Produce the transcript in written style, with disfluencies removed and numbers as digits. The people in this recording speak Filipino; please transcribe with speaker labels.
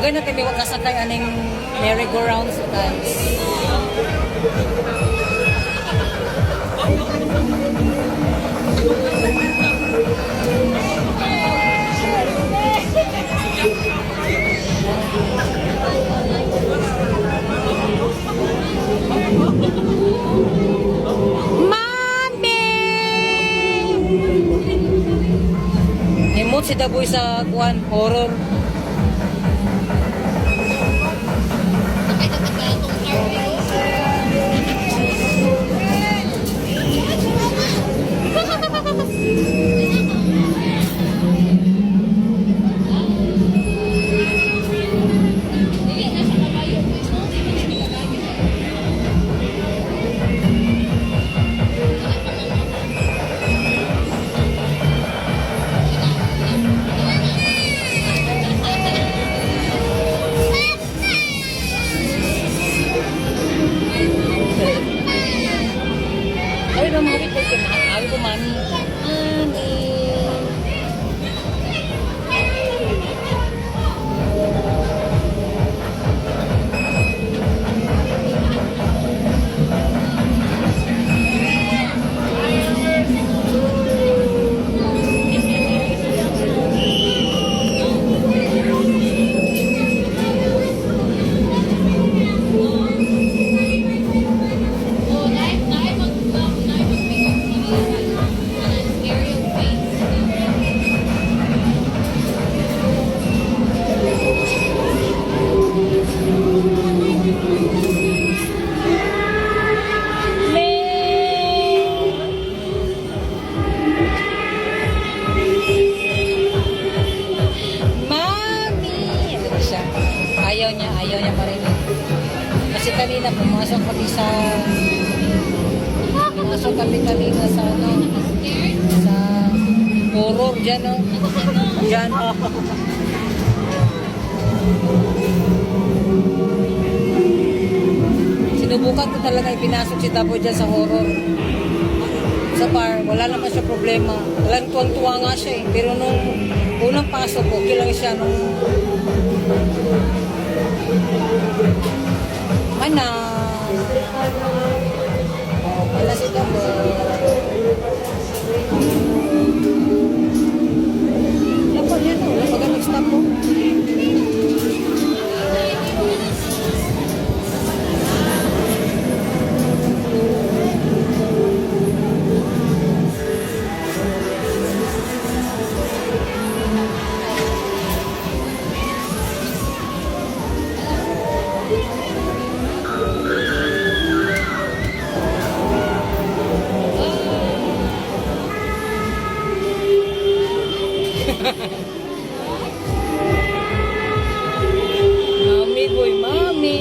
Speaker 1: Dugay na timiwag kasakay aning merry-go-round sa guys. Imot si Daboy sa kuan horror. Ay, ramawit ko kinakawi ko, mami. Ayaw niya pa rin. Kasi kanina pumasok kami sa kanina sa ano, sa horror dyan, no? Dyan. Sinubukan ko talaga ipinasok si Tapo dyan sa horror. Sa bar, wala naman siya problema. Talagang tuwang-tuwa nga siya eh. Pero nung unang pasok ko, okay lang siya nung mana? Oh, wala si Tapo. Yan po, yan o. Pag nag-stop po. Mami, boy, mami.